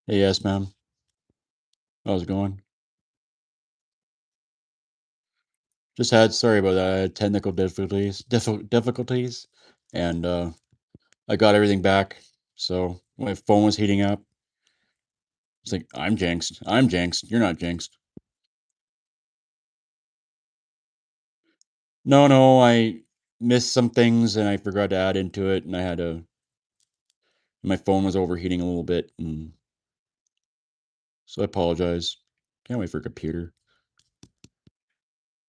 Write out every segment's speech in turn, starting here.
Hey, yes, ma'am. How's it going? Just had sorry about that. I had technical difficulties, and I got everything back. So my phone was heating up. It's like I'm jinxed. I'm jinxed. You're not jinxed. No, no, I missed some things and I forgot to add into it, and I had to. My phone was overheating a little bit, and so I apologize. Can't wait for a computer.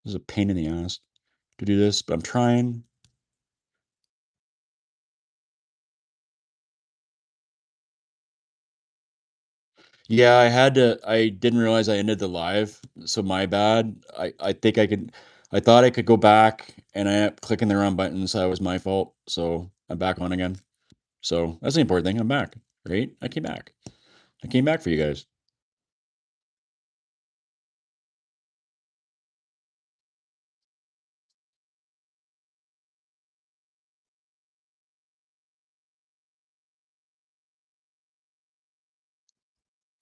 This is a pain in the ass to do this, but I'm trying. Yeah, I didn't realize I ended the live, so my bad. I think I thought I could go back and I ended up clicking the wrong button, so that was my fault. So I'm back on again. So that's the important thing. I'm back. Right? I came back. I came back for you guys.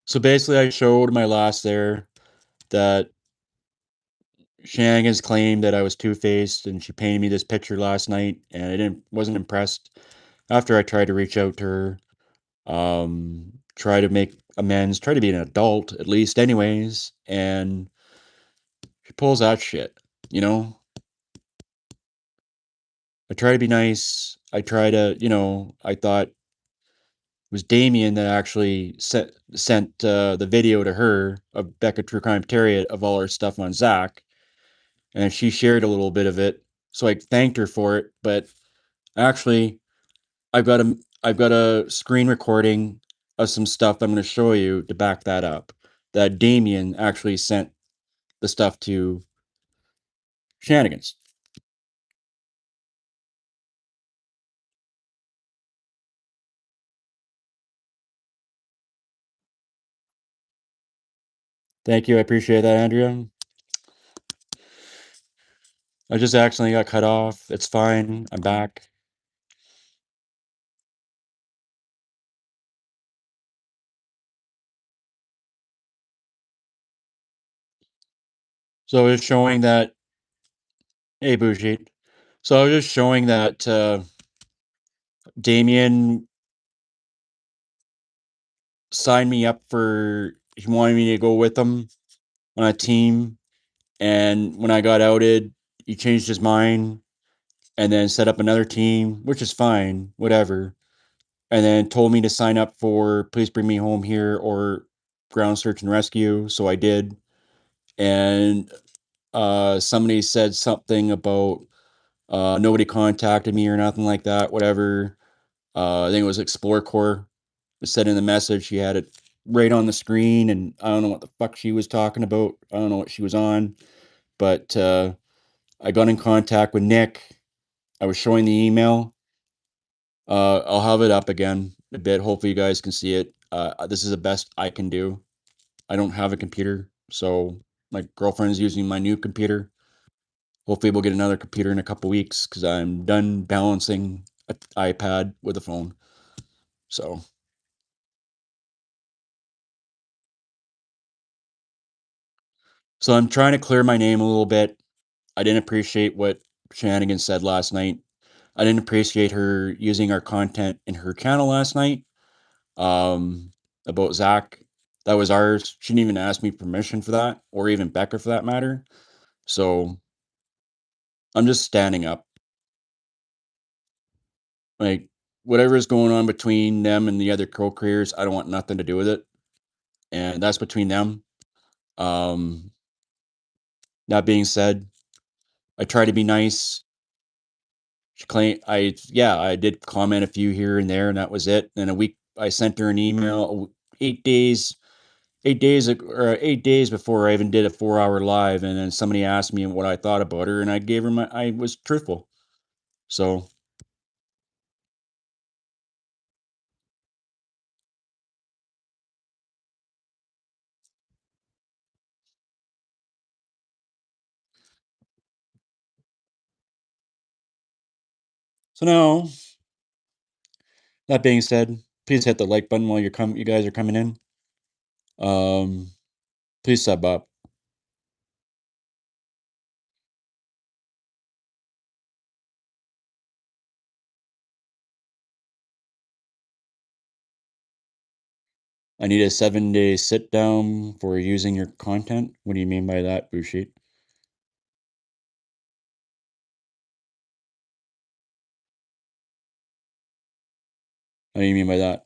So basically I showed my last there that Shannigans claimed that I was two-faced and she painted me this picture last night and I didn't wasn't impressed. After I tried to reach out to her, try to make amends, try to be an adult at least anyways, and she pulls that shit, you know? I try to be nice. I try to, I thought it was Damien that actually sent the video to her of Becca True Crime Terrier of all her stuff on Zach, and she shared a little bit of it. So I thanked her for it, but actually, I've got a screen recording of some stuff I'm going to show you to back that up. That Damien actually sent the stuff to Shenanigans. Thank you. I appreciate that, Andrea. I just accidentally got cut off. It's fine. I'm back. So it's showing that, hey, Bougie. So I was just showing that Damien signed me up for, he wanted me to go with him on a team. And when I got outed, he changed his mind and then set up another team, which is fine, whatever. And then told me to sign up for Please Bring Me Home Here or Ground Search and Rescue. So I did. And somebody said something about nobody contacted me or nothing like that, whatever. I think it was Explore Core. It said in the message, she had it right on the screen, and I don't know what the fuck she was talking about. I don't know what she was on, but I got in contact with Nick. I was showing the email. I'll have it up again a bit. Hopefully, you guys can see it. This is the best I can do. I don't have a computer, so my girlfriend's using my new computer. Hopefully, we'll get another computer in a couple weeks because I'm done balancing an iPad with a phone. So, so I'm trying to clear my name a little bit. I didn't appreciate what Shenanigans said last night. I didn't appreciate her using our content in her channel last night. Um, about Zach, that was ours. She didn't even ask me permission for that, or even Becca for that matter. So I'm just standing up. Like whatever is going on between them and the other co-creators, I don't want nothing to do with it, and that's between them. Um, that being said, I try to be nice. She claimed I did comment a few here and there, and that was it. And a week, I sent her an email 8 days, 8 days before I even did a 4 hour live, and then somebody asked me what I thought about her, and I gave her I was truthful. So now that being said, please hit the like button while you guys are coming in. Um, Please sub up. I need a 7-day sit down for using your content. What do you mean by that, Bushit? What do you mean by that?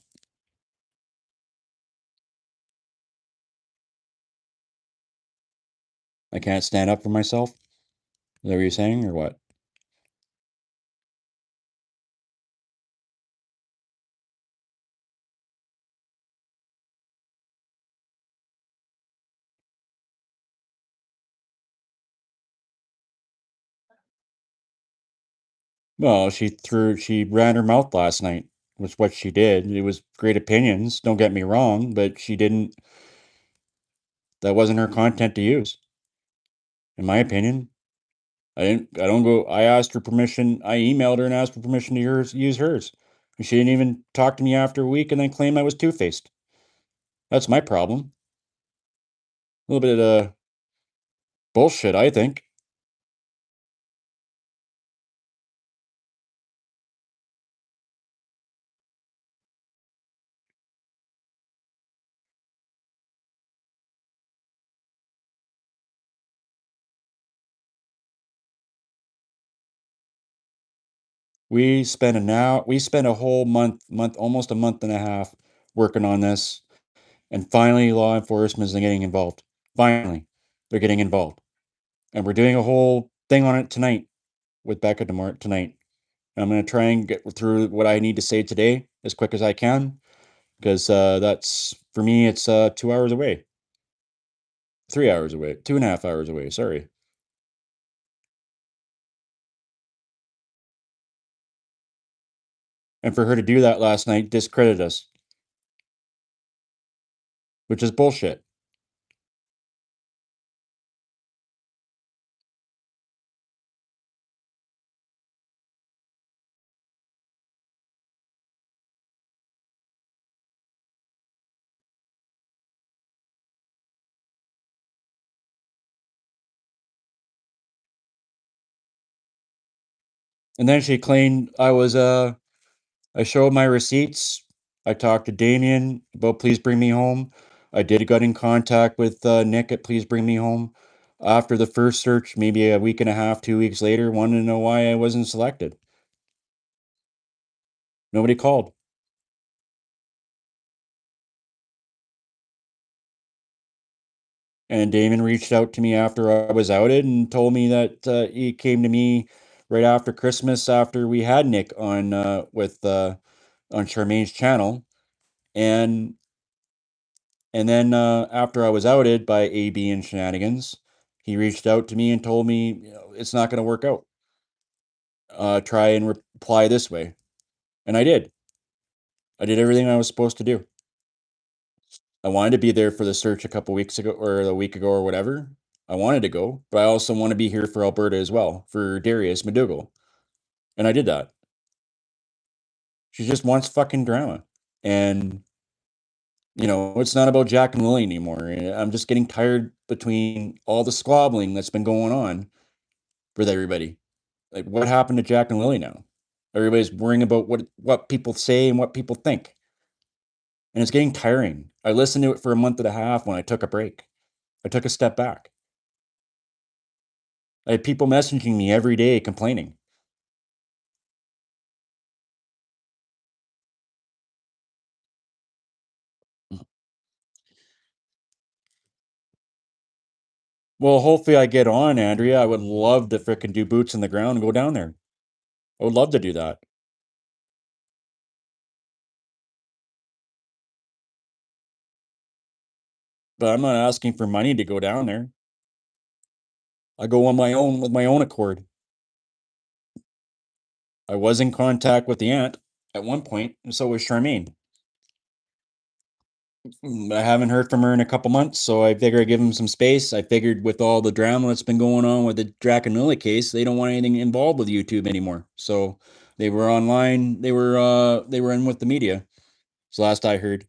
I can't stand up for myself? Is that what you're saying, or what? Well, she ran her mouth last night, was what she did. It was great opinions, don't get me wrong, but she didn't, that wasn't her content to use, in my opinion. I don't go, I asked her permission. I emailed her and asked for permission to use hers. And she didn't even talk to me after a week and then claim I was two-faced. That's my problem. A little bit of bullshit, I think. We spent a whole almost a month and a half working on this, and finally law enforcement is getting involved. Finally, they're getting involved. And we're doing a whole thing on it tonight with Becca tomorrow tonight. And I'm going to try and get through what I need to say today as quick as I can because that's for me. It's 2 hours away, 3 hours away, 2.5 hours away. Sorry, and for her to do that last night discredit us, which is bullshit. And then she claimed I showed my receipts. I talked to Damien about Please Bring Me Home. I did get in contact with Nick at Please Bring Me Home. After the first search, maybe a week and a half, 2 weeks later, wanted to know why I wasn't selected. Nobody called. And Damon reached out to me after I was outed and told me that he came to me right after Christmas after we had Nick on with on Charmaine's channel, and then after I was outed by AB and Shenanigans, he reached out to me and told me, you know, it's not going to work out. Try and reply this way, and I did. I did everything I was supposed to do. I wanted to be there for the search a couple weeks ago or a week ago or whatever. I wanted to go, but I also want to be here for Alberta as well, for Darius McDougall. And I did that. She just wants fucking drama. And, you know, it's not about Jack and Lily anymore. I'm just getting tired between all the squabbling that's been going on with everybody. Like, what happened to Jack and Lily now? Everybody's worrying about what people say and what people think. And it's getting tiring. I listened to it for a month and a half when I took a break. I took a step back. I had people messaging me every day complaining. Well, hopefully I get on, Andrea. I would love to frickin' do boots in the ground and go down there. I would love to do that. But I'm not asking for money to go down there. I go on my own with my own accord. I was in contact with the aunt at one point, and so was Charmaine. I haven't heard from her in a couple months, so I figured I'd give him some space. I figured with all the drama that's been going on with the Drac and Lily case, they don't want anything involved with YouTube anymore. So they were online. They were in with the media. So last I heard.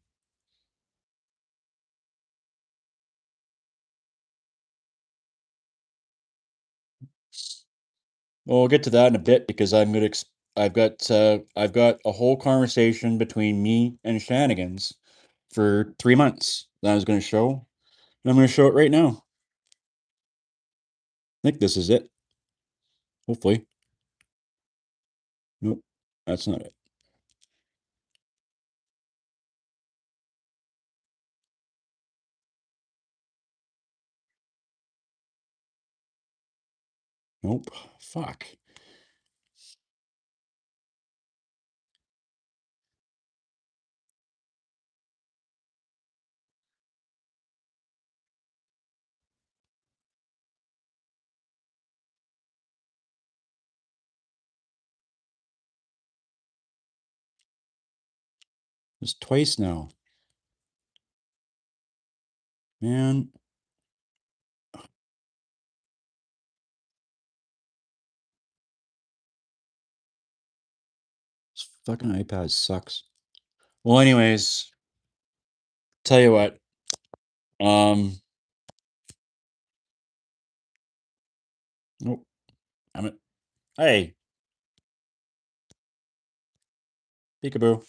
Well, we'll get to that in a bit because I've got a whole conversation between me and Shannigans for 3 months that I was going to show, and I'm going to show it right now. I think this is it. Hopefully. Nope, that's not it. Nope. Fuck. It's twice now. Man, this fucking iPad sucks. Well, anyways, tell you what. Um, nope. I'm it. Hey, peekaboo.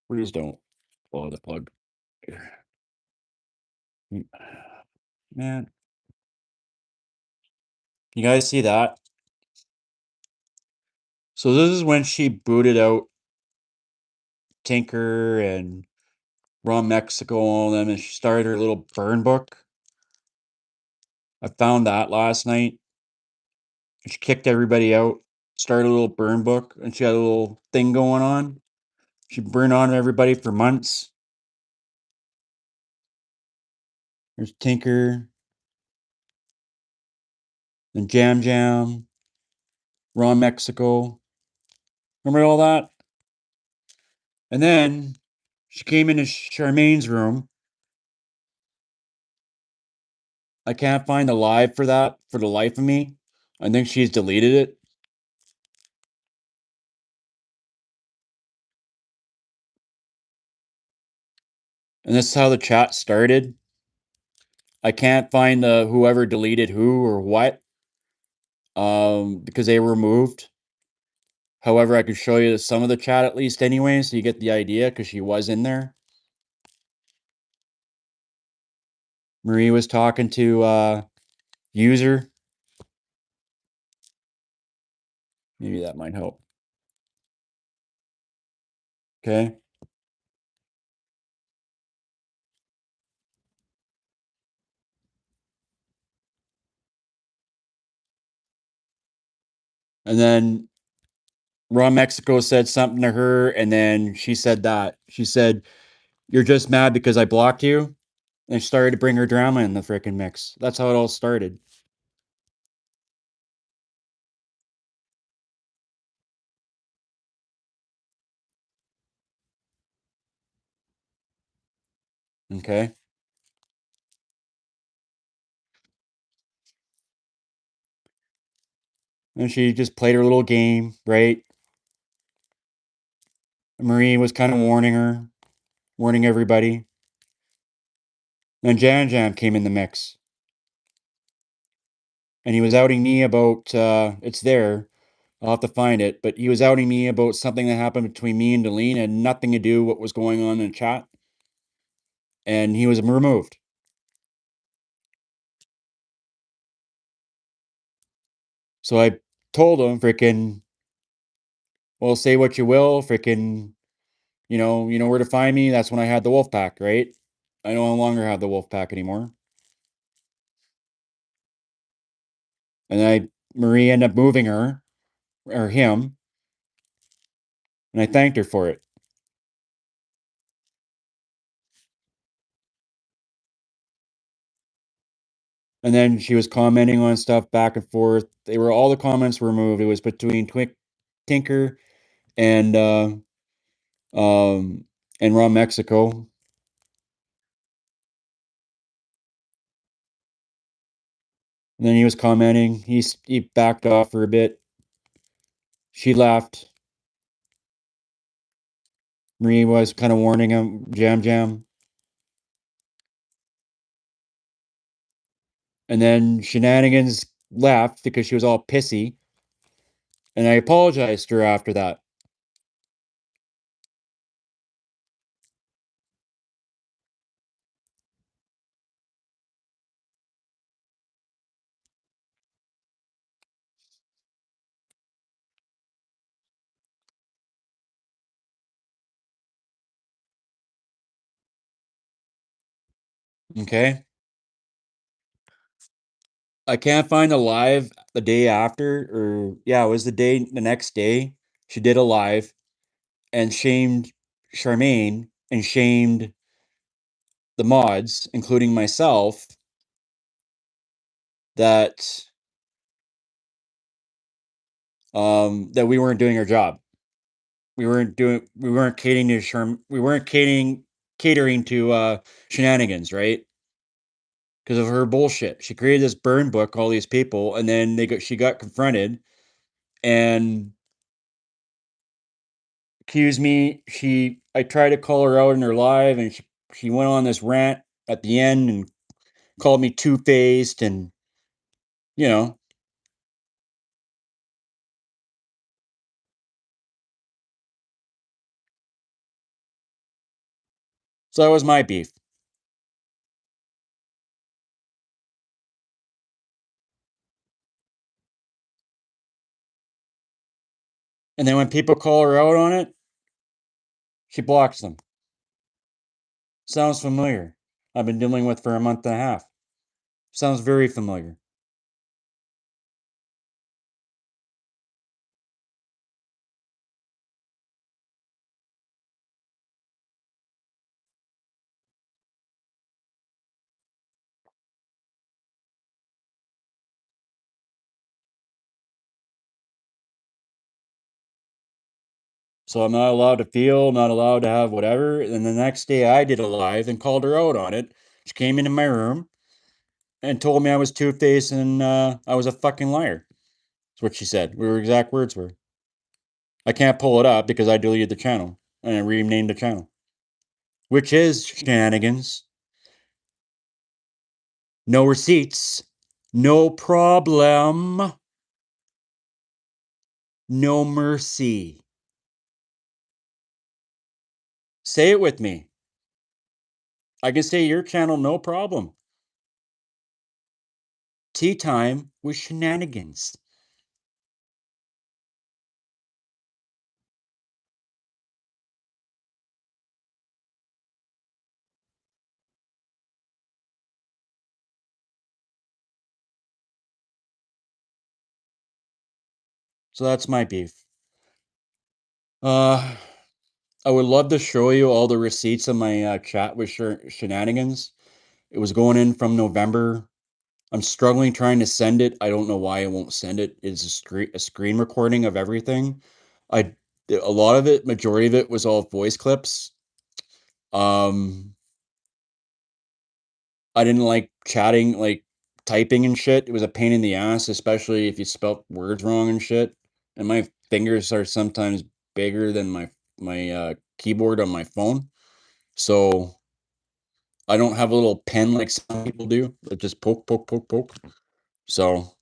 Please don't blow the plug. Man, you guys see that? So this is when she booted out Tinker and Ron Mexico and all them, and she started her little burn book. I found that last night. She kicked everybody out, started a little burn book, and she had a little thing going on. She burned on everybody for months. There's Tinker and Jam Jam, Ron Mexico. Remember all that? And then she came into Charmaine's room. I can't find the live for that for the life of me. I think she's deleted it. And this is how the chat started. I can't find the whoever deleted who or what, because they were removed. However, I could show you some of the chat at least anyway, so you get the idea because she was in there. Marie was talking to user. Maybe that might help. Okay. And then Ron Mexico said something to her, and then she said that. She said, "You're just mad because I blocked you." And she started to bring her drama in the freaking mix. That's how it all started. Okay. And she just played her little game, right? Marie was kind of warning her, warning everybody. Then Jan Jam came in the mix. And he was outing me about it's there. I'll have to find it, but he was outing me about something that happened between me and Deline. It had nothing to do with what was going on in the chat. And he was removed. So I told him freaking, well, say what you will, freaking, you know where to find me. That's when I had the wolf pack, right? I no longer have the wolf pack anymore. And Marie ended up moving her or him, and I thanked her for it. And then she was commenting on stuff back and forth. They were all the comments were removed. It was between Tinker and Um, and we're on Mexico. And then he was commenting. He backed off for a bit. She left. Marie was kind of warning him, jam jam. And then Shenanigans left because she was all pissy. And I apologized to her after that. Okay. I can't find a live the day after, or yeah, it was the next day. She did a live and shamed Charmaine and shamed the mods, including myself, that that we weren't doing our job. We weren't catering to we weren't catering to Shenanigans, right? Because of her bullshit. She created this burn book, all these people, and then she got confronted and accused me. I tried to call her out in her live, and she went on this rant at the end and called me two faced, and you know, so that was my beef. And then when people call her out on it, she blocks them. Sounds familiar. I've been dealing with for a month and a half. Sounds very familiar. So I'm not allowed to feel, not allowed to have whatever. And the next day I did a live and called her out on it. She came into my room and told me I was two faced and I was a fucking liar. That's what she said. Her exact words were. I can't pull it up because I deleted the channel and I renamed the channel, which is Shenanigans. No receipts. No problem. No mercy. Say it with me. I can say your channel, no problem. Tea time with Shenanigans. So that's my beef. Uh, I would love to show you all the receipts of my chat with Shenanigans. It was going in from November. I'm struggling trying to send it. I don't know why I won't send it. It's a screen recording of everything. I a lot of it, majority of it was all voice clips. Um, I didn't like chatting, like typing and shit. It was a pain in the ass, especially if you spelt words wrong and shit. And my fingers are sometimes bigger than my keyboard on my phone. So I don't have a little pen like some people do that just poke, poke, poke, poke. So,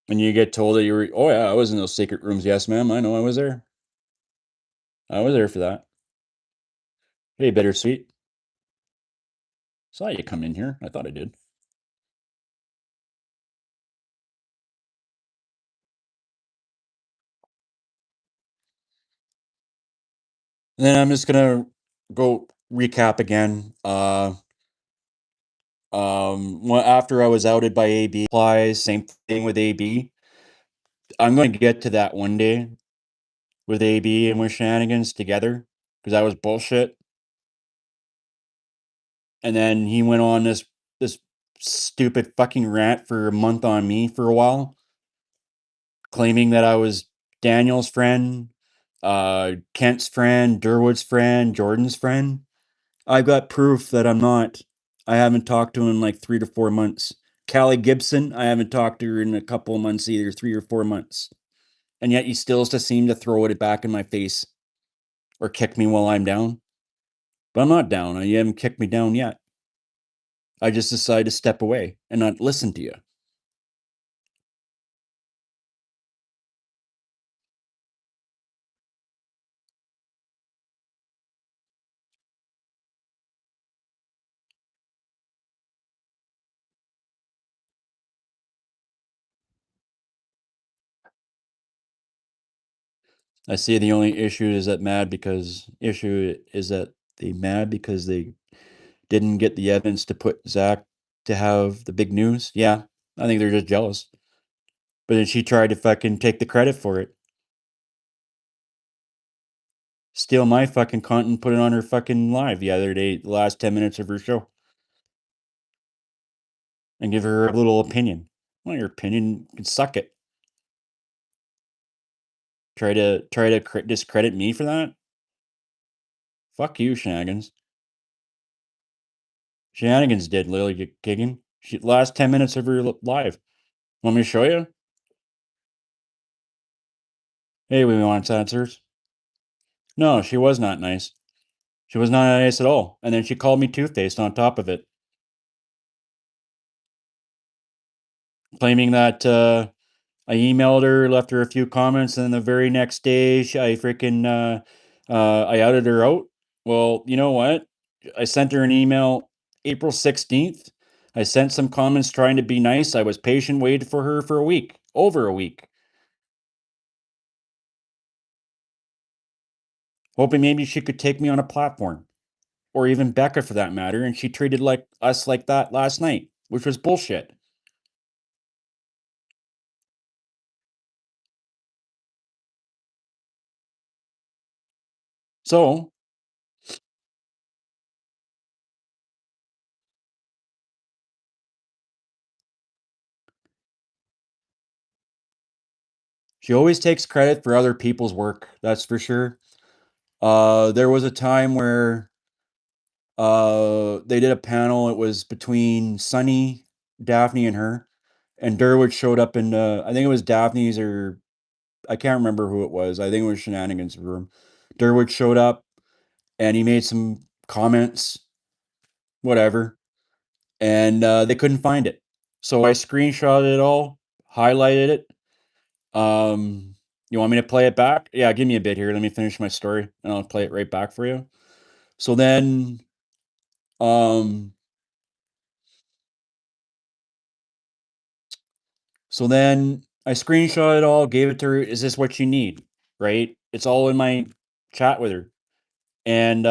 and you get told that you were, oh yeah, I was in those secret rooms. Yes, ma'am. I know I was there. I was there for that. Hey, bittersweet. Saw you come in here. I thought I did. And then I'm just gonna go recap again. After I was outed by AB, applies, same thing with AB. I'm going to get to that one day with AB and with Shenanigans together because that was bullshit. And then he went on this stupid fucking rant for a month on me for a while, claiming that I was Daniel's friend, Kent's friend, Durwood's friend, Jordan's friend. I've got proof that I'm not. I haven't talked to him in like 3 to 4 months. Callie Gibson, I haven't talked to her in a couple of months either, 3 or 4 months. And yet you still just seem to throw it back in my face or kick me while I'm down. But I'm not down. You haven't kicked me down yet. I just decided to step away and not listen to you. I see the only issue is that they mad because they didn't get the evidence to put Zach to have the big news. Yeah, I think they're just jealous. But then she tried to fucking take the credit for it. Steal my fucking content and put it on her fucking live the other day, the last 10 minutes of her show, and give her a little opinion. Well, your opinion can suck it. Try to discredit me for that? Fuck you, Shenanigans. Shenanigans did Lily Giggin. She last 10 minutes of her live. Want me to show you? Hey, we want answers. No, she was not nice. She was not nice at all. And then she called me two-faced on top of it, claiming that I emailed her, left her a few comments, and then the very next day, I outed her out. Well, you know what? I sent her an email April 16th. I sent some comments trying to be nice. I was patient, waited for her for a week, over a week, hoping maybe she could take me on a platform, or even Becca for that matter. And she treated like us like that last night, which was bullshit. So she always takes credit for other people's work. That's for sure. There was a time where they did a panel. It was between Sunny, Daphne, and her. And Durwood showed up in, I think it was Daphne's, or I can't remember who it was. I think it was Shenanigans' room. Durwood showed up and he made some comments, whatever, and they couldn't find it. So I screenshotted it all, highlighted it. You want me to play it back? Yeah, give me a bit here. Let me finish my story and I'll play it right back for you. So then, um, So then I screenshot it all, gave it to her. Is this what you need? Right? It's all in my chat with her. And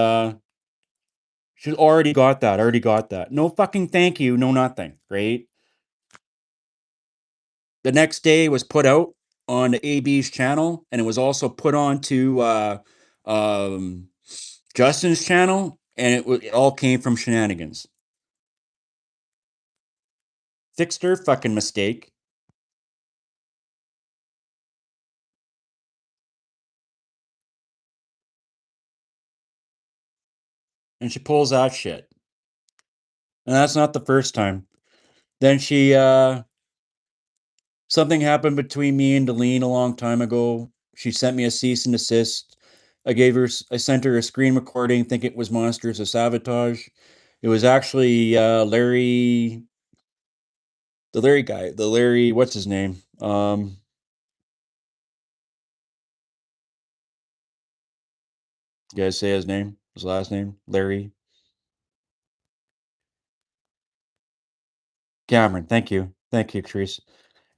she's already got that. No fucking thank you, no nothing. Right? The next day it was put out on AB's channel, and it was also put on to um, Justin's channel, and it all came from Shenanigans. Fixed her fucking mistake. And she pulls that shit. And that's not the first time. Then something happened between me and Deline a long time ago. She sent me a cease and desist. I sent her a screen recording, think it was Monsters of Sabotage. It was actually the Larry guy, what's his name? You guys say his name, his last name, Larry Cameron. Thank you, Therese,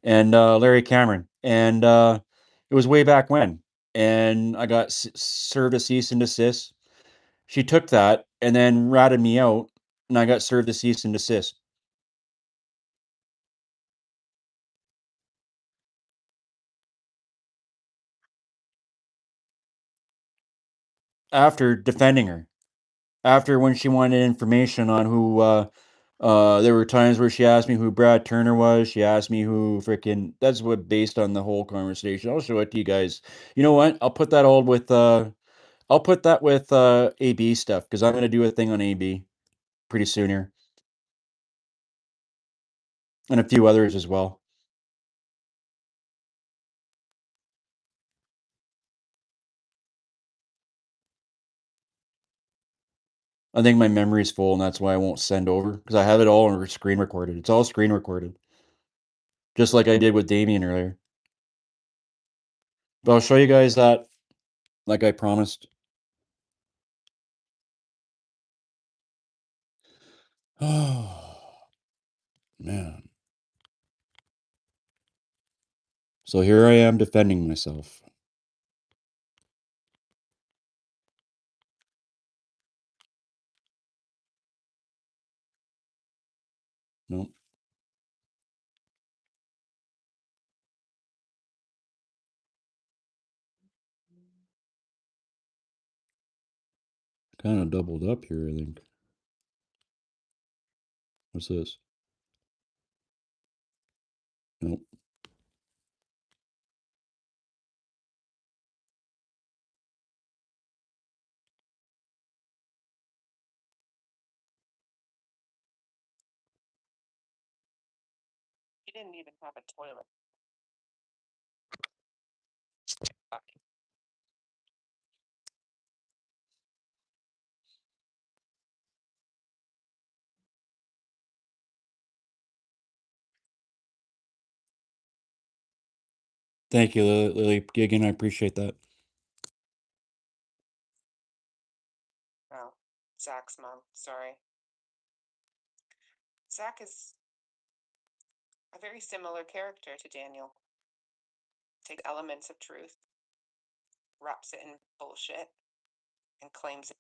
and Larry Cameron, and it was way back when, and I got served a cease and desist. She took that and then ratted me out, and I got served a cease and desist after defending her. After when she wanted information on who There were times where she asked me who Brad Turner was. She asked me who freaking. That's what based on the whole conversation. I'll show it to you guys. You know what? I'll put that all with. I'll put that with AB stuff because I'm gonna do a thing on AB pretty soon here, and a few others as well. I think my memory's full, and that's why I won't send over because I have it all on screen recorded. It's all screen recorded, just like I did with Damien earlier. But I'll show you guys that, like I promised. Oh man! So here I am defending myself. Nope. Kind of doubled up here, I think. What's this? Nope. He didn't even have a toilet. Thank you, Lily Gigan. I appreciate that. Oh, Zach's mom. Sorry. Zach is a very similar character to Daniel. Takes elements of truth, wraps it in bullshit, and claims it.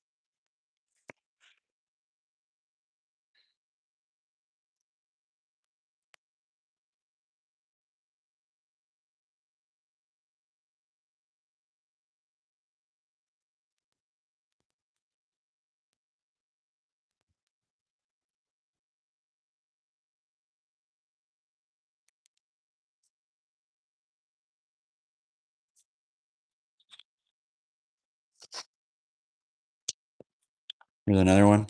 Here's another one.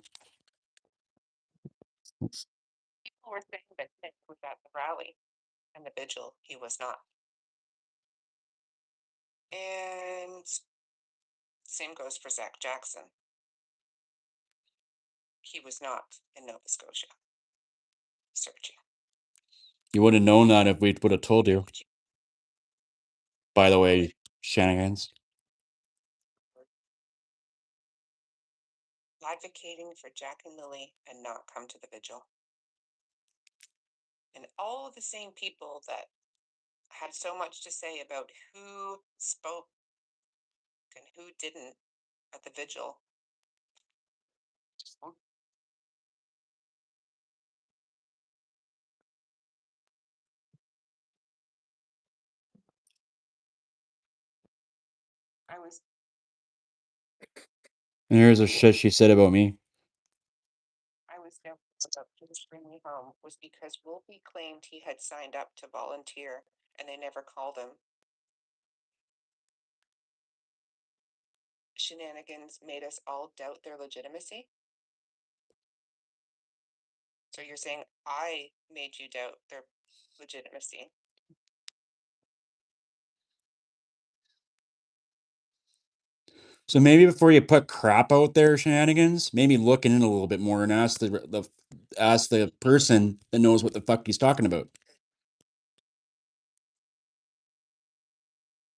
People were saying that Nick was at the rally and the vigil. He was not. And same goes for Zach Jackson. He was not in Nova Scotia searching. You would have known that if we would have told you. By the way, Shannigans. Advocating for Jack and Lily and not come to the vigil. And all of the same people that had so much to say about who spoke and who didn't at the vigil. I was And here's a shit she said about me. down about Just Bring Me Home was because Wolfie claimed he had signed up to volunteer and they never called him. Shenanigans made us all doubt their legitimacy. So you're saying I made you doubt their legitimacy? So maybe before you put crap out there, Shenanigans, maybe look in it a little bit more and ask the person that knows what the fuck he's talking about.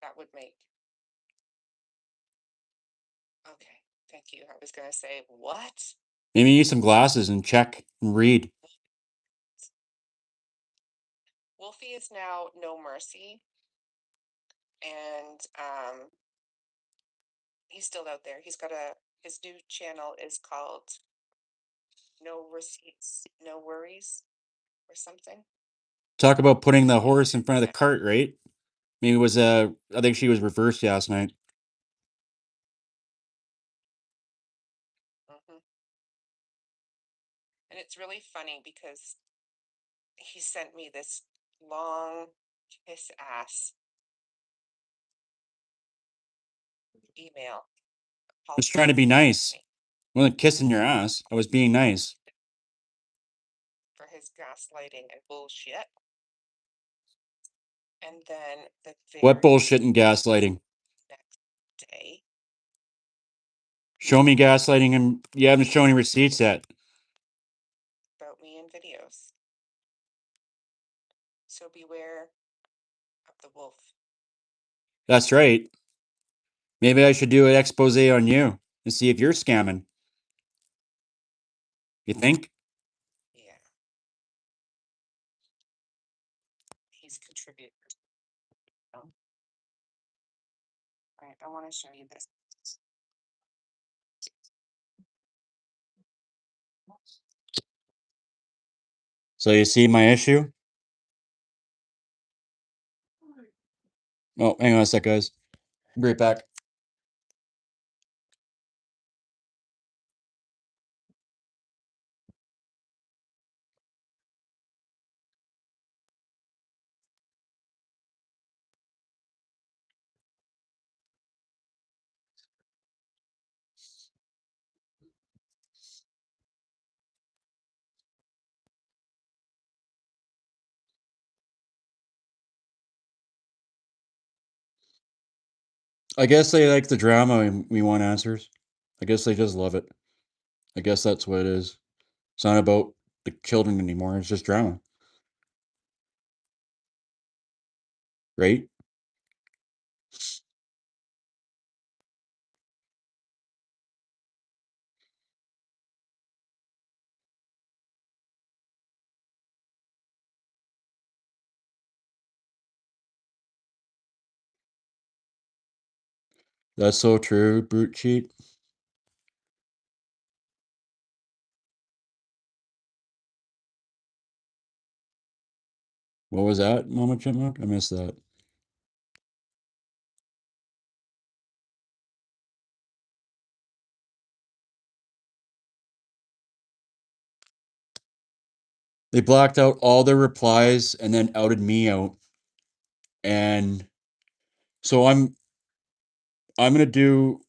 That would make. Okay, thank you. I was going to say, what? Maybe you need some glasses and check and read. Wolfie is now No Mercy, and he's still out there. He's got his new channel is called No Receipts, No Worries, or something. Talk about putting the horse in front of the cart, right? Maybe it was I think she was reversed last night. And it's it's really funny because he sent me this long kiss ass email. I was trying to be nice. I wasn't kissing your ass. I was being nice. For his gaslighting and bullshit. And then the What very bullshit and gaslighting? next day, Show me gaslighting and you haven't shown any receipts yet. about me in videos. So beware of the wolf. That's right. Maybe I should do an expose on you and see if you're scamming. You think? Yeah. He's contributed. All right, I want to show you this. So you see my issue? Oh, hang on a sec, guys. Be right back. I guess they like the drama and we want answers. I guess they just love it. I guess that's what it is. It's not about the children anymore. It's just drama. Right? That's so true, brute cheat. What was that, Mama Chipmunk? I missed that. They blocked out all their replies and then outed me out. And so I'm gonna do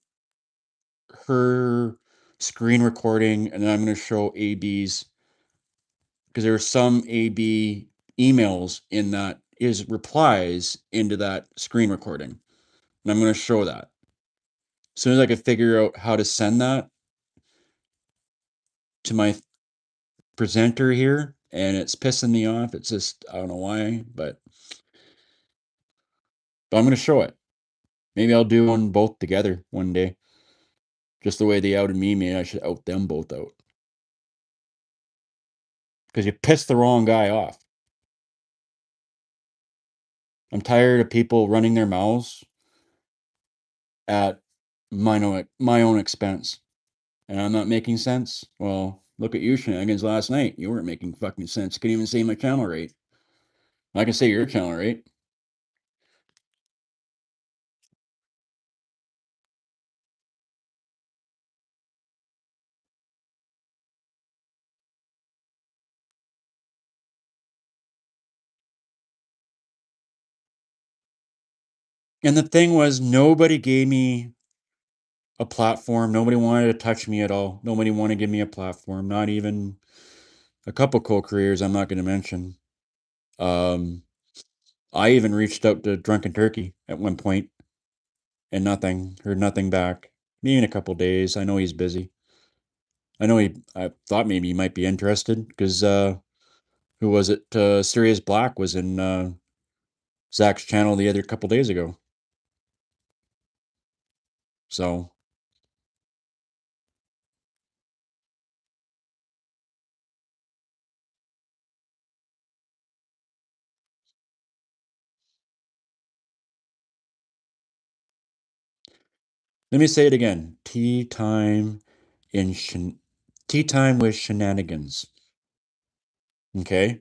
her screen recording and then I'm gonna show AB's because there were some AB emails in that his replies into that screen recording. And I'm gonna show that. As soon as I can figure out how to send that to my presenter here, and it's pissing me off. It's just I don't know why, but I'm gonna show it. Maybe I'll do one both together one day. Just the way they outed me, maybe I should out them both out. Because you pissed the wrong guy off. I'm tired of people running their mouths at my own expense. And I'm not making sense. Well, look at you, Shenanigans, last night. You weren't making fucking sense. Couldn't even say my channel rate. I can say your channel rate. And the thing was, nobody gave me a platform. Nobody wanted to touch me at all. Nobody wanted to give me a platform. Not even a couple co-creators I'm not going to mention. Um, I even reached out to Drunken Turkey at one point and nothing. Heard nothing back. Maybe in a couple days. I know he's busy. I thought maybe he might be interested because who was it? Sirius Black was in Zach's channel the other couple days ago. So let me say it again. Tea time with Shenanigans. Okay?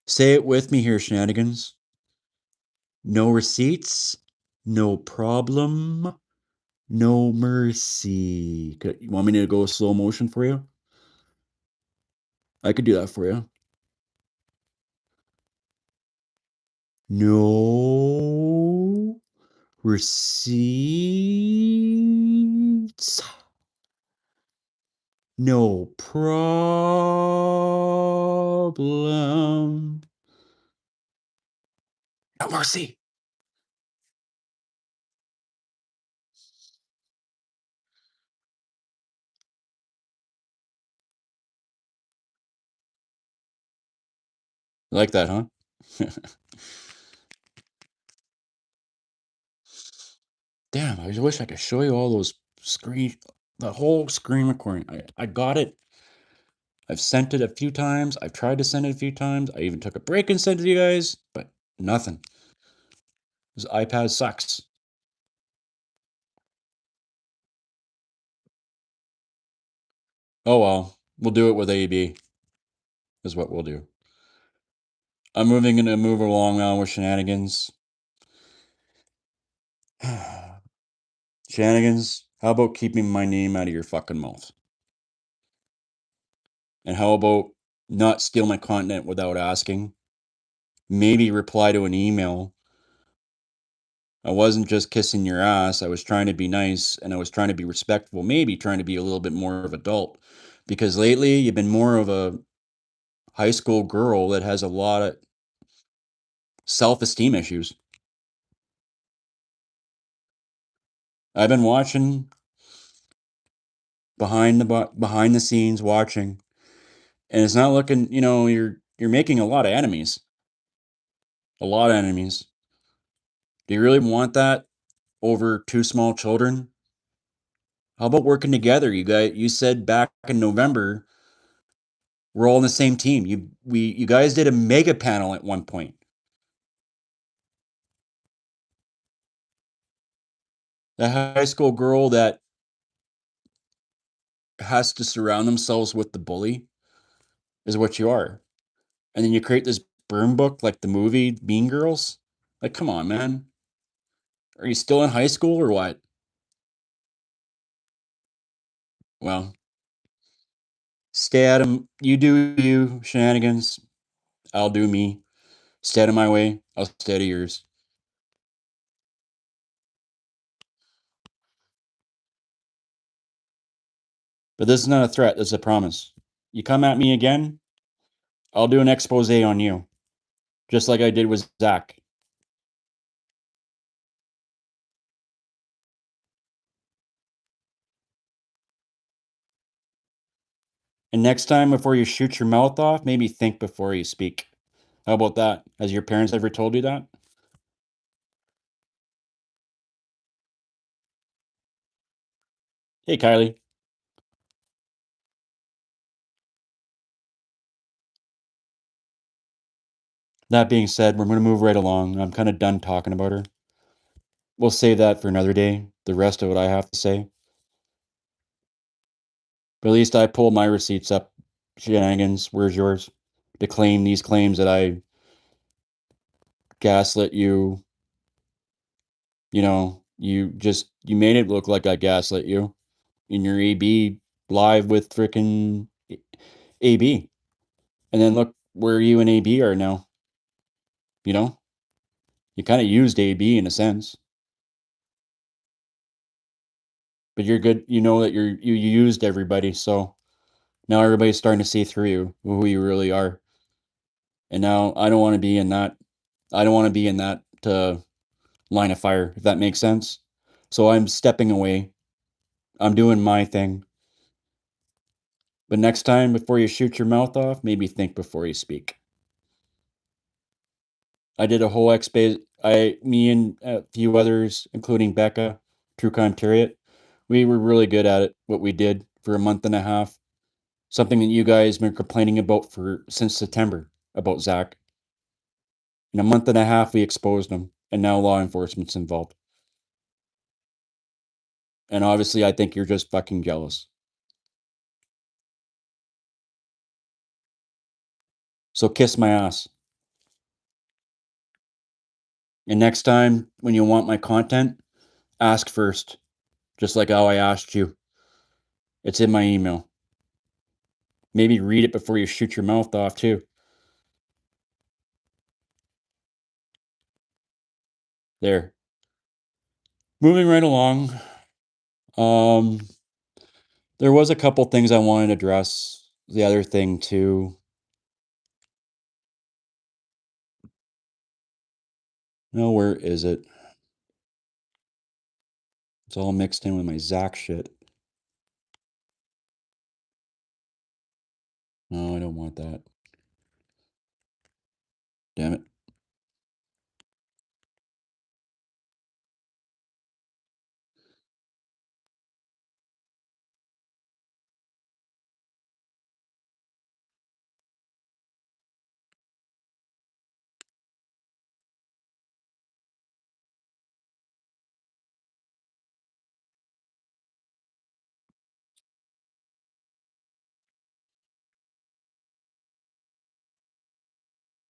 Say it with me here, Shenanigans. No receipts, no problem, no mercy. You want me to go slow motion for you? I could do that for you. No receipts. No problem. No mercy. You like that, huh? Damn, I just wish I could show you all those the whole screen recording. I got it. I've sent it a few times. I've tried to send it a few times. I even took a break and sent it to you guys, but nothing. This iPad sucks. Oh well, we'll do it with AB, is what we'll do. I'm going to move along now with Shenanigans. Shenanigans, how about keeping my name out of your fucking mouth? And how about not steal my content without asking? Maybe reply to an email. I wasn't just kissing your ass. I was trying to be nice and I was trying to be respectful, maybe trying to be a little bit more of adult. Because lately you've been more of a high school girl that has a lot of self-esteem issues. I've been watching behind the scenes watching, and it's not looking, you're making a lot of enemies. A lot of enemies. Do you really want that over two small children? How about working together? You said back in November we're all on the same team. You guys did a mega panel at one point. The high school girl that has to surround themselves with the bully is what you are. And then you create this burn book like the movie Mean Girls. Like, come on, man. Are you still in high school or what? Well, stay out of you do you shenanigans. I'll do me. Stay out of my way. I'll stay out of yours. But this is not a threat. This is a promise. You come at me again, I'll do an expose on you, just like I did with Zach. And next time, before you shoot your mouth off, maybe think before you speak. How about that? Has your parents ever told you that? Hey, Kylie. That being said, we're going to move right along. I'm kind of done talking about her. We'll save that for another day, the rest of what I have to say. But at least I pulled my receipts up. Shenanigans, where's yours? To claim these claims that I gaslit you. You made it look like I gaslit you in your AB live with frickin' AB. And then look where you and AB are now. You know, you kind of used AB in a sense, but you're good. You know that you used everybody, so now everybody's starting to see through you, who you really are. And now I don't want to be in that. I don't want to be in that line of fire, if that makes sense. So I'm stepping away. I'm doing my thing. But next time, before you shoot your mouth off, maybe think before you speak. I did a whole me and a few others, including Becca, True Crime Terriot, we were really good at it, what we did for a month and a half. Something that you guys been complaining about for since September about Zach. In a month and a half, we exposed him, and now law enforcement's involved. And obviously, I think you're just fucking jealous. So kiss my ass. And next time, when you want my content, ask first, just like how I asked you. It's in my email. Maybe read it before you shoot your mouth off too. There. Moving right along. Um, there was a couple things I wanted to address. The other thing too. No, where is it? It's all mixed in with my Zach shit. No, I don't want that. Damn it.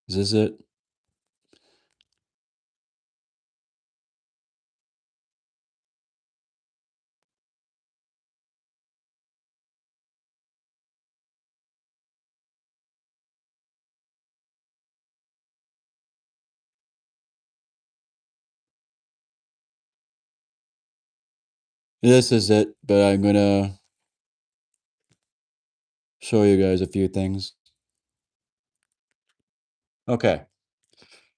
Is this it? This is it, but I'm gonna show you guys a few things. Okay.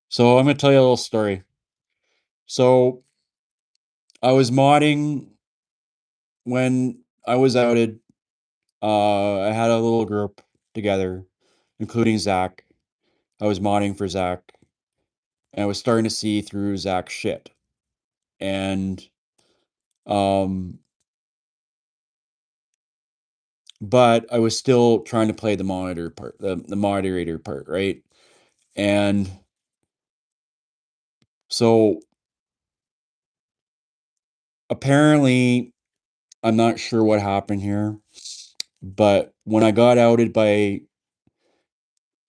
So I'm gonna tell you a little story. So I was modding when I was outed. I had a little group together, including Zach. I was modding for Zach, and I was starting to see through Zach's shit. And um, but I was still trying to play the monitor part, the moderator part, right? And so apparently, I'm not sure what happened here, but when I got outed by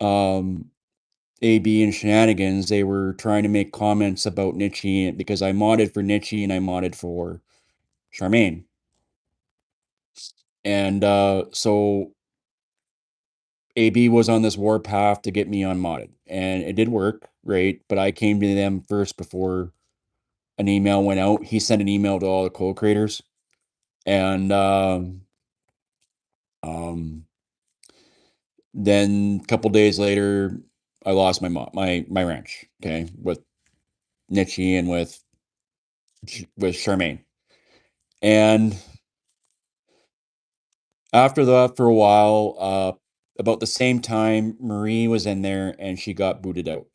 um AB and Shenanigans, they were trying to make comments about Nietzsche because I modded for Nietzsche and I modded for Charmaine. And so AB was on this warpath to get me unmodded. And it did work, right? But I came to them first before an email went out. He sent an email to all the co-creators. And um, then a couple days later, I lost my ranch, okay, with Nietzsche and with Charmaine. And after that, for a while, about the same time, Marie was in there and she got booted out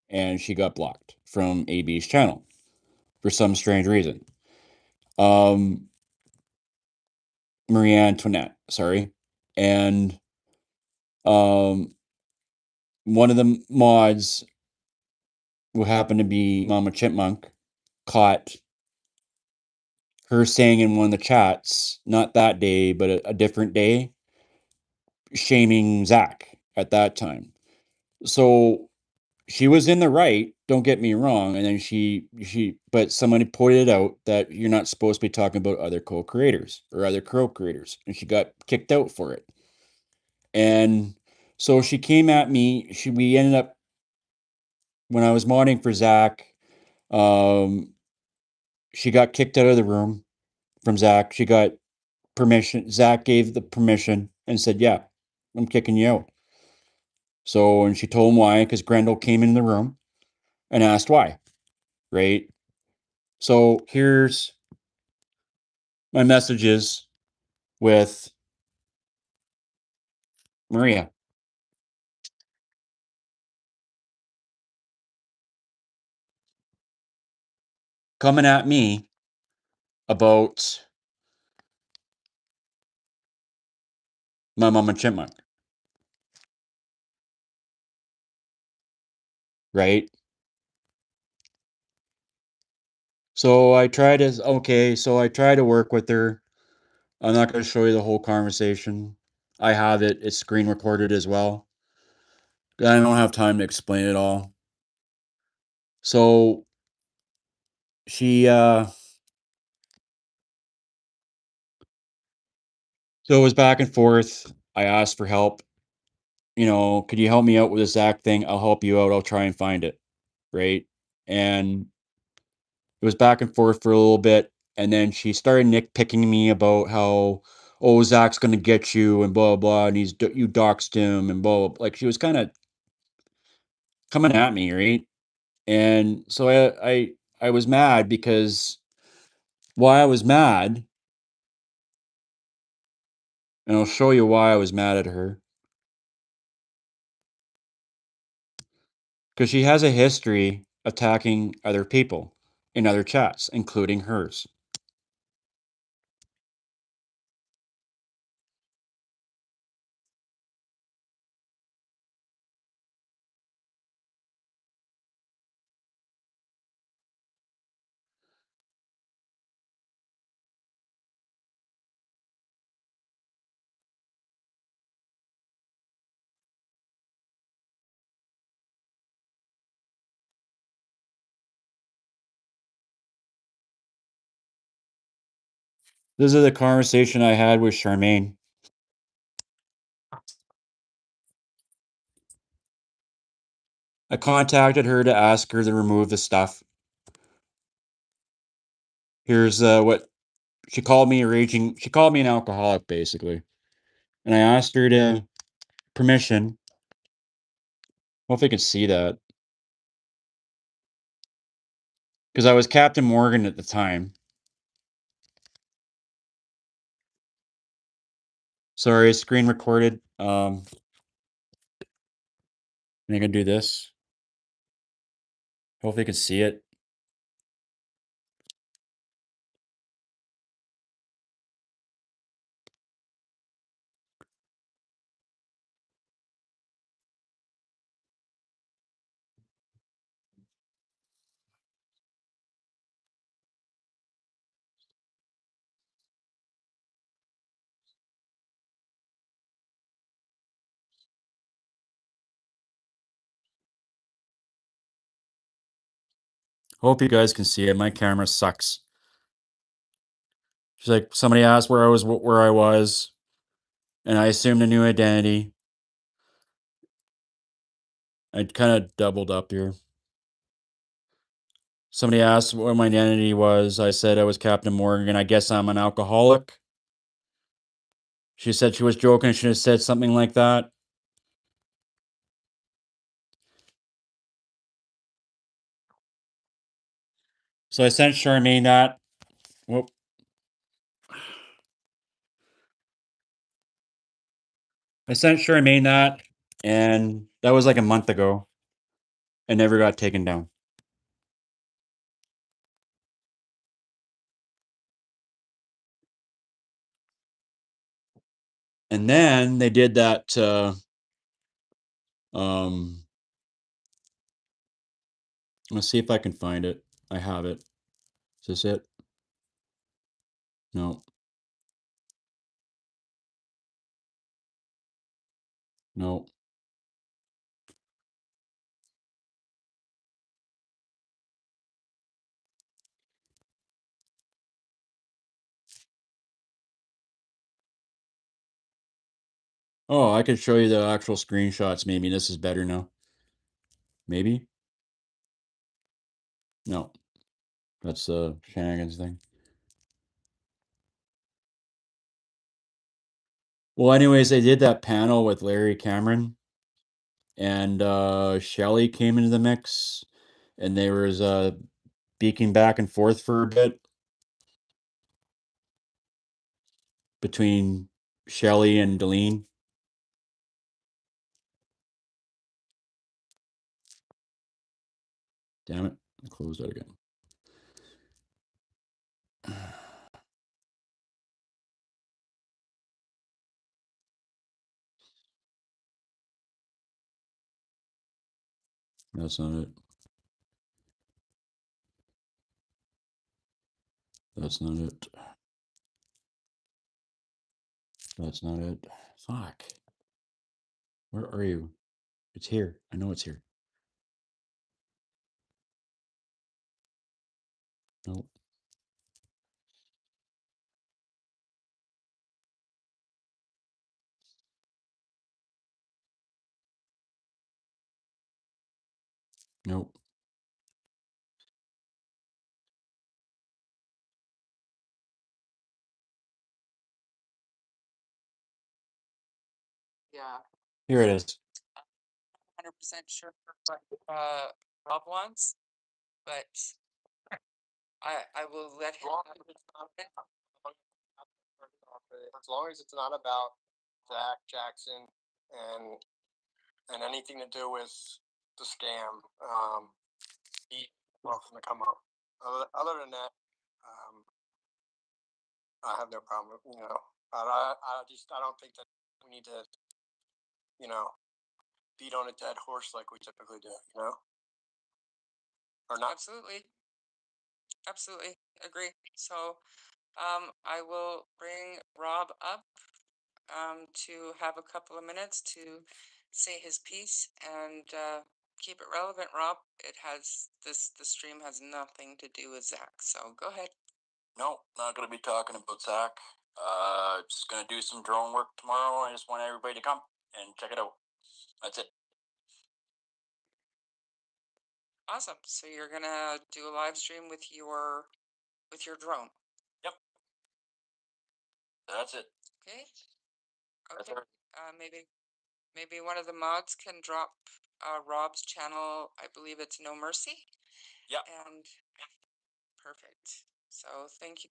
and she got blocked from AB's channel for some strange reason. Um, Marie Antoinette, sorry. And um, one of the mods, who happened to be Mama Chipmunk, caught her saying in one of the chats, not that day, but a different day, shaming Zach at that time. So she was in the right, don't get me wrong, and then but somebody pointed out that you're not supposed to be talking about other co-creators or other co-creators, and she got kicked out for it. And so she came at me. We ended up, when I was modding for Zach, um, she got kicked out of the room from Zach. She got permission. Zach gave the permission and said, "Yeah, I'm kicking you out." So, and she told him why, because Grendel came in the room and asked why, right? So here's my messages with Maria coming at me about my mama chipmunk, right? So I try to work with her. I'm not going to show you the whole conversation. I have it. It's screen recorded as well. I don't have time to explain it all. So she so it was back and forth. I asked for help. Could you help me out with this act thing? I'll help you out. I'll try and find it. Right. And it was back and forth for a little bit. And then she started nitpicking me about how, oh, Zach's going to get you and blah, blah. And you doxed him and blah, blah. Like she was kind of coming at me. Right. And so I was mad because why I was mad, and I'll show you why I was mad at her. Because she has a history attacking other people in other chats, including hers. This is the conversation I had with Charmaine. I contacted her to ask her to remove the stuff. Here's what she called me: a raging. She called me an alcoholic, basically. And I asked her to permission. I don't know if I can see that because I was Captain Morgan at the time. Sorry, screen recorded. I can do this. Hopefully, you can see it. Hope you guys can see it. My camera sucks. She's like, somebody asked where I was, and I assumed a new identity. I kind of doubled up here. Somebody asked what my identity was. I said I was Captain Morgan. I guess I'm an alcoholic. She said she was joking. I should have said something like that. So I sent Charmaine that. Whoop. I sent Charmaine that, and that was like a month ago, and never got taken down. And then they did that. Let's see if I can find it. I have it. Is this it? No. No. Oh, I could show you the actual screenshots. Maybe this is better now. Maybe. No. That's the Shenanigans thing. Well, anyways, they did that panel with Larry Cameron, and Shelly came into the mix, and they was beaking back and forth for a bit between Shelly and Deline. Damn it. I closed that again. That's not it. That's not it. That's not it. Fuck. Where are you? It's here. I know it's here. No. Nope. Yeah, Here it is. 100% sure what Rob wants, but I will let him. As long as it's not about Zach Jackson and anything to do with the scam, he welcome to come up. Other than that, I have no problem. I don't think that we need to, you know, beat on a dead horse like we typically do. Or not. Absolutely agree. So, I will bring Rob up to have a couple of minutes to say his piece and keep it relevant, Rob. It has the stream has nothing to do with Zach. So go ahead. No, not going to be talking about Zach. Just going to do some drone work tomorrow. I just want everybody to come and check it out. That's it. Awesome. So you're gonna do a live stream with your drone. Yep. That's it. Okay. That's Okay. right. Maybe one of the mods can drop Rob's channel. I believe it's No Mercy. Yep. And perfect. So thank you.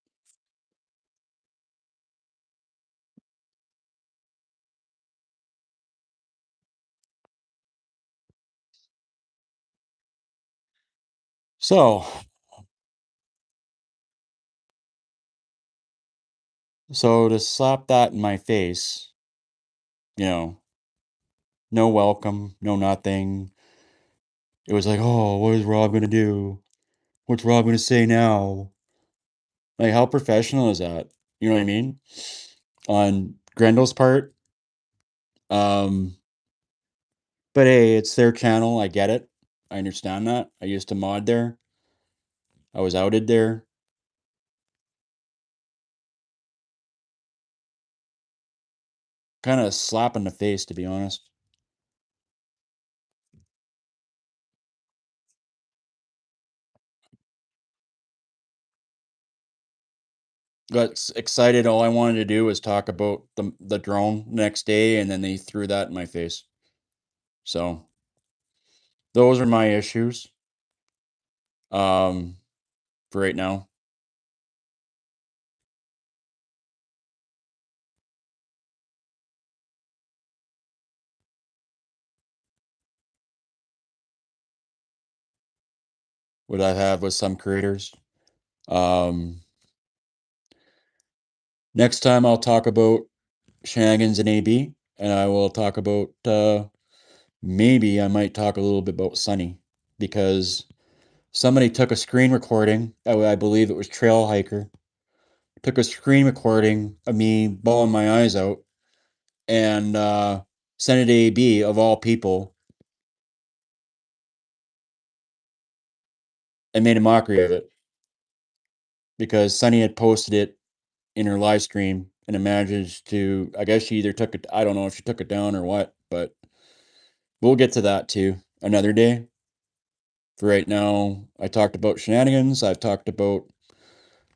So to slap that in my face, no welcome, no nothing. It was like, oh, what is Rob gonna do? What's Rob gonna say now? Like, how professional is that? You know what I mean? On Grendel's part. Um, but hey, it's their channel. I get it. I understand that. I used to mod there. I was outed there. Kind of slap in the face, to be honest. Got excited. All I wanted to do was talk about the drone next day, and then they threw that in my face. So those are my issues. For right now. What I have with some creators. Next time I'll talk about Shenanigans and AB, and I will talk about maybe I might talk a little bit about Sunny, because somebody took a screen recording. I believe it was Trail Hiker. Took a screen recording of me bawling my eyes out and sent it to AB of all people and made a mockery of it because Sunny had posted it in her live stream and it managed to, I guess she either took it, I don't know if she took it down or what, but we'll get to that too another day. For right now, I talked about Shenanigans. I've talked about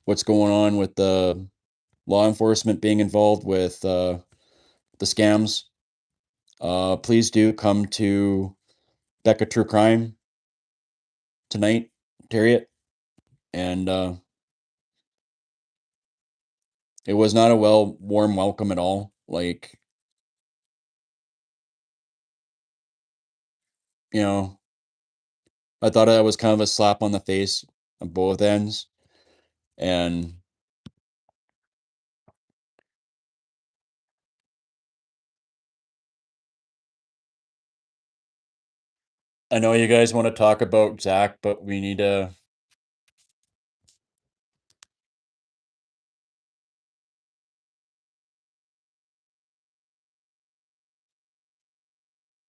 what's going on with the law enforcement being involved with the scams. Please do come to Becca True Crime tonight, Harriet. And it was not a warm welcome at all. Like, you know, I thought that was kind of a slap on the face on both ends. And I know you guys want to talk about Zach, but we need to.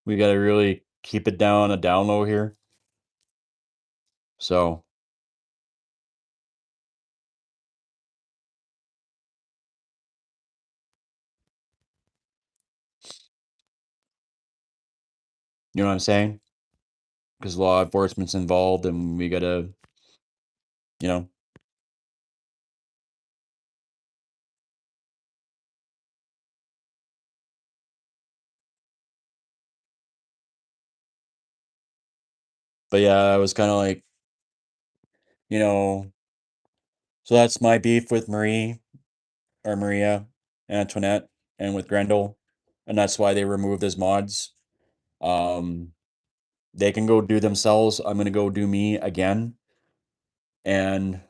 We got to really keep it down a down low here. So, you know what I'm saying? because law enforcement's involved and we gotta, you know. But yeah, I was kind of like, you know, so that's my beef with Marie or Maria Antoinette and with Grendel, and that's why they removed as mods. Um, they can go do themselves. I'm gonna go do me again, and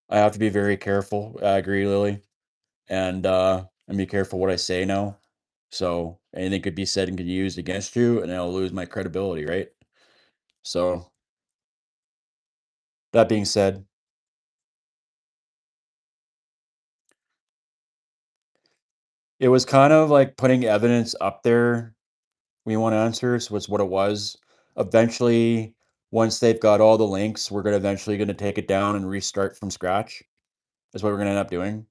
I have to be very careful. I agree, Lily, and be careful what I say now. So anything could be said and could be used against you, and I'll lose my credibility, right? So that being said, it was kind of like putting evidence up there. We want answers was what it was. Eventually, once they've got all the links, we're gonna eventually gonna take it down and restart from scratch. Is what we're gonna end up doing.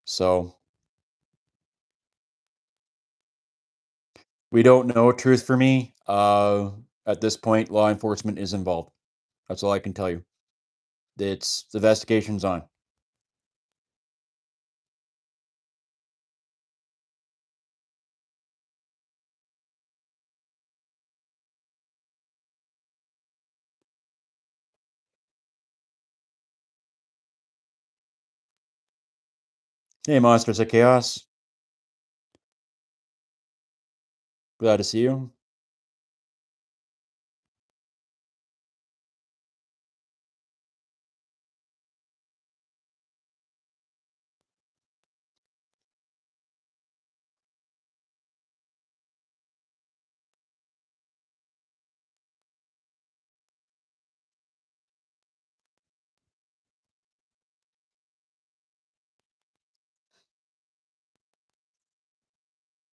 So we don't know. Truth for me, at this point, law enforcement is involved. That's all I can tell you. It's the investigation's on. Hey, Monsters of Chaos. Glad to see you.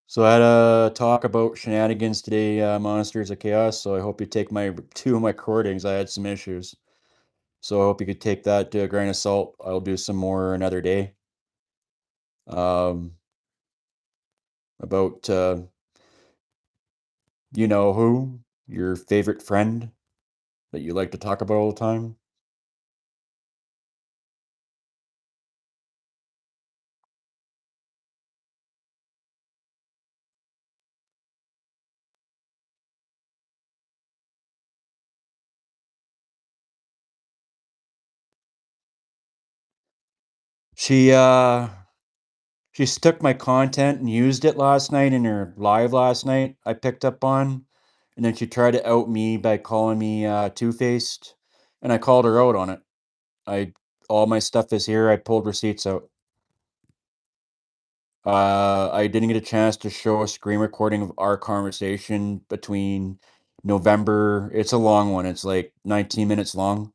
So I had a talk about shenanigans today, Monsters of Chaos. So I hope you take my two of my recordings. I had some issues. So I hope you could take that to a grain of salt. I'll do some more another day. About you know who, your favorite friend that you like to talk about all the time. She she took my content and used it last night in her live last night. I picked up on, and then she tried to out me by calling me two-faced, and I called her out on it. I all my stuff is here. I pulled receipts out. I didn't get a chance to show a screen recording of our conversation between November. It's a long one. It's like 19 minutes long.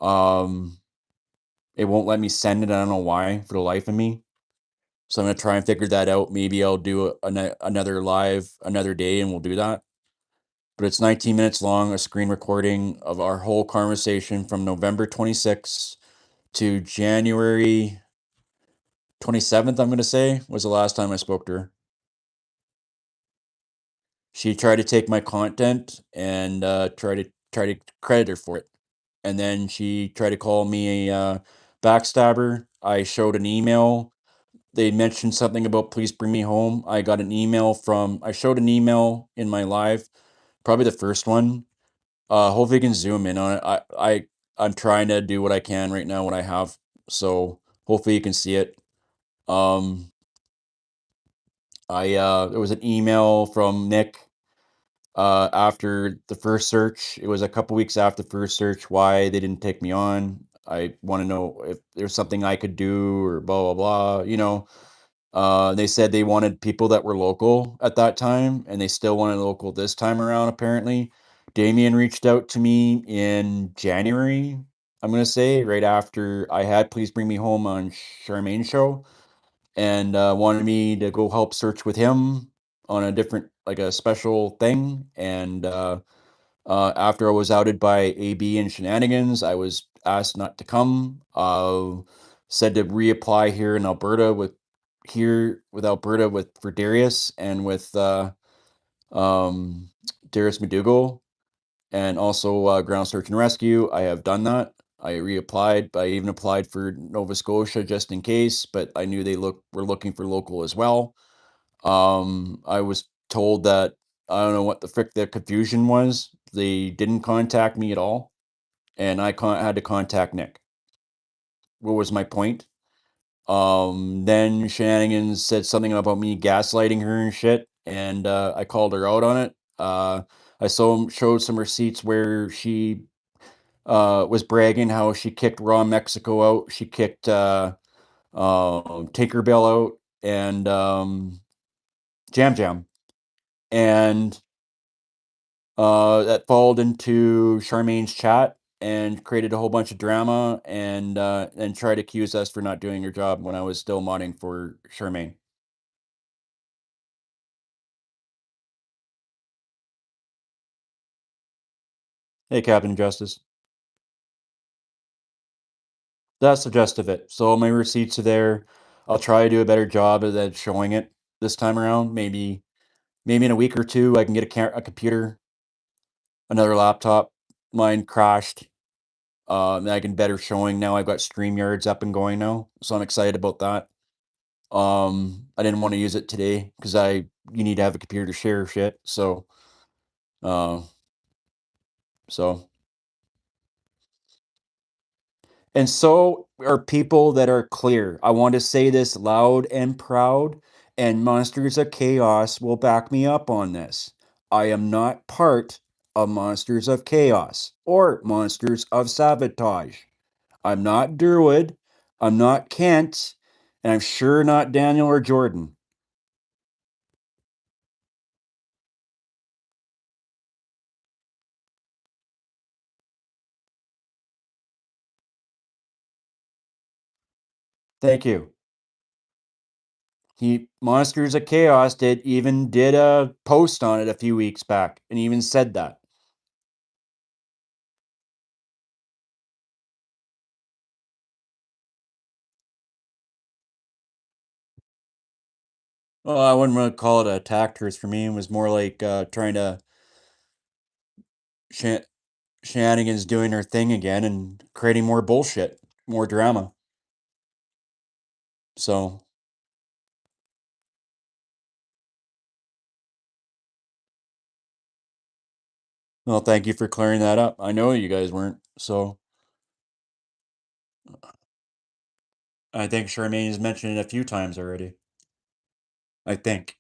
Um, it won't let me send it. I don't know why, for the life of me. So I'm gonna try and figure that out. Maybe I'll do another live another day, and we'll do that. But it's 19 minutes long, a screen recording of our whole conversation from November 26th to January 27th. I'm gonna say was the last time I spoke to her. She tried to take my content and try to credit her for it, and then she tried to call me a backstabber. I showed an email. They mentioned something about please bring me home. I showed an email in my live, probably the first one. Hopefully you can zoom in on it. I'm trying to do what I can right now, what I have. So hopefully you can see it. Um, there was an email from Nick after the first search. It was a couple weeks after the first search why they didn't take me on. I want to know if there's something I could do or blah blah blah. They said they wanted people that were local at that time, and they still wanted local this time around, apparently. Damien reached out to me in January, I'm going to say, right after I had Please Bring Me Home on Charmaine's show, and wanted me to go help search with him on a different, like a special thing. And after I was outed by AB and Shenanigans, I was asked not to come. Said to reapply here in Alberta with Alberta with for Darius and with Darius McDougal, and also ground search and rescue. I have done that. I reapplied. I even applied for Nova Scotia just in case, but I knew were looking for local as well. I was told that I don't know what the frick the confusion was. They didn't contact me at all, and I had to contact Nick. What was my point? Then Shenanigans said something about me gaslighting her and shit, and I called her out on it. I showed some receipts where she was bragging how she kicked Raw Mexico out. She kicked Tinkerbell out and Jam Jam, and that followed into Charmaine's chat and created a whole bunch of drama and tried to accuse us for not doing her job when I was still modding for Charmaine. Hey, Captain Justice. That's the gist of it. So my receipts are there. I'll try to do a better job at showing it this time around. Maybe in a week or two I can get a computer, another laptop. Mine crashed. I can better showing now. I've got StreamYards up and going now, so I'm excited about that. I didn't want to use it today because you need to have a computer to share shit. Uh, so and so are people that are clear. I want to say this loud and proud, and Monsters of Chaos will back me up on this. I am not part of Monsters of Chaos or Monsters of Sabotage. I'm not Druid. I'm not Kent. And I'm sure not Daniel or Jordan. Thank you. Monsters of Chaos did a post on it a few weeks back and even said that. Well, I wouldn't really call it attackers for me. It was more like trying to Shenanigans doing her thing again and creating more bullshit, more drama. So, well, thank you for clearing that up. I know you guys weren't. So, I think Charmaine has mentioned it a few times already. I think.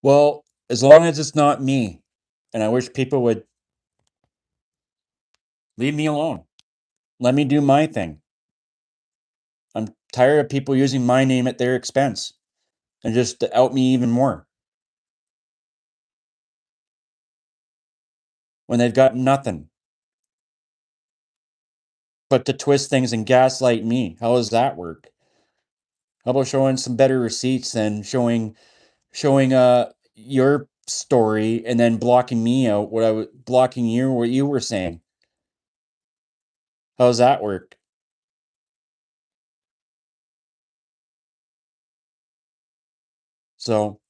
Well, as long as it's not me, and I wish people would leave me alone. Let me do my thing. I'm tired of people using my name at their expense and just to out me even more when they've got nothing but to twist things and gaslight me. How does that work? How about showing some better receipts than showing your story and then blocking me out what I was blocking you what you were saying? How does that work? So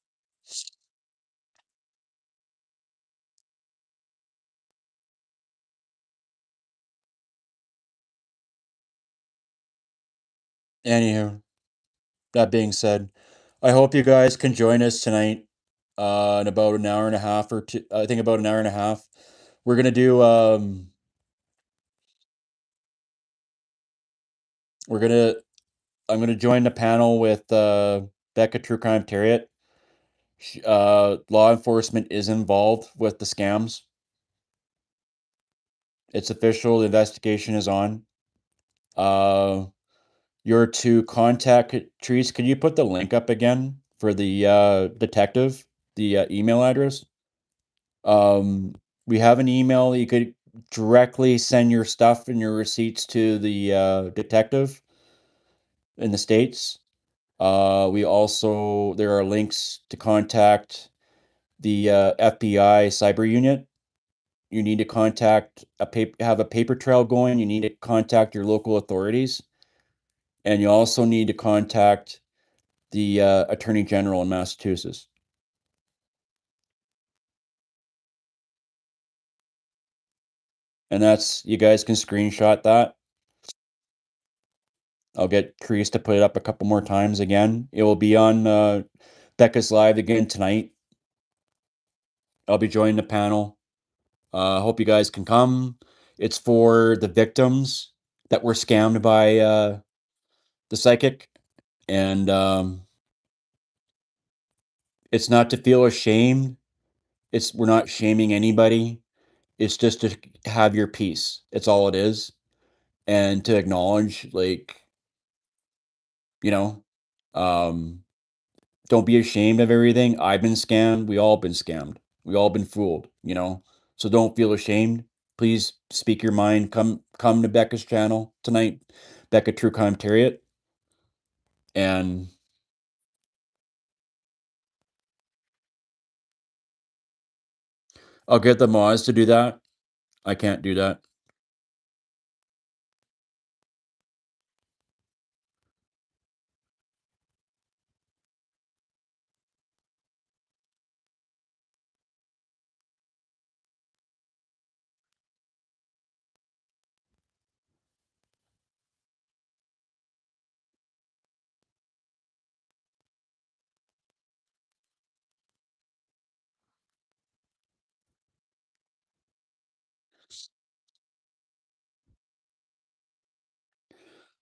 anywho, that being said, I hope you guys can join us tonight in about an hour and a half or two. I think about an hour and a half. We're gonna do we're gonna I'm gonna join the panel with Becca True Crime Terriot. Law enforcement is involved with the scams. It's official. The investigation is on. Your to contact Trees. Could you put the link up again for the detective? the email address. We have an email you could directly send your stuff and your receipts to the detective in the States. We also, there are links to contact the FBI cyber unit. You need to contact have a paper trail going. You need to contact your local authorities, and you also need to contact the Attorney General in Massachusetts. And that's, you guys can screenshot that. I'll get Chris to put it up a couple more times again. It will be on Becca's Live again tonight. I'll be joining the panel. Hope you guys can come. It's for the victims that were scammed by the psychic. And it's not to feel ashamed. We're not shaming anybody. It's just to have your peace. It's all it is. And to acknowledge, like, you know, um, don't be ashamed of everything. I've been scammed. We all been scammed. We all been fooled, you know. So don't feel ashamed. Please speak your mind. Come to Becca's channel tonight, Becca True Crime Terriot. And I'll get the mods to do that. I can't do that.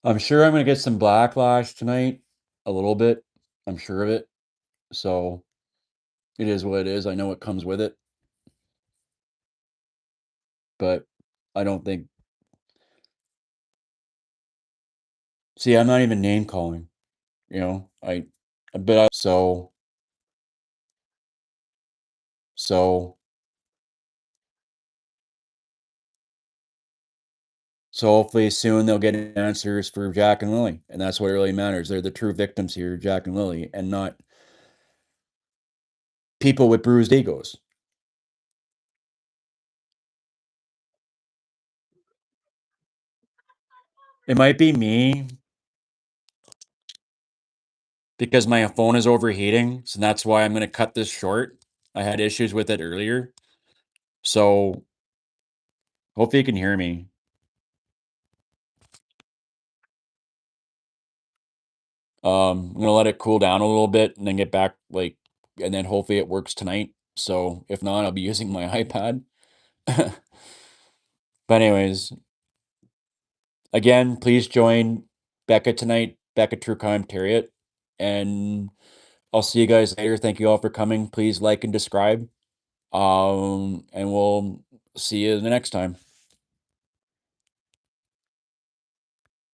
I'm sure I'm gonna get some backlash tonight. A little bit. I'm sure of it. So it is what it is. I know it comes with it. But I don't think, see, I'm not even name calling, you know. So so so hopefully soon they'll get answers for Jack and Lily, and that's what really matters. They're the true victims here, Jack and Lily, and not people with bruised egos. It might be me because my phone is overheating, so that's why I'm going to cut this short. I had issues with it earlier. So hopefully you can hear me. I'm gonna let it cool down a little bit and then get back, like, and then hopefully it works tonight. So if not, I'll be using my iPad. But anyways, again, please join Becca tonight, Becca True Crime Terriot, and I'll see you guys later. Thank you all for coming. Please like and subscribe. And we'll see you the next time.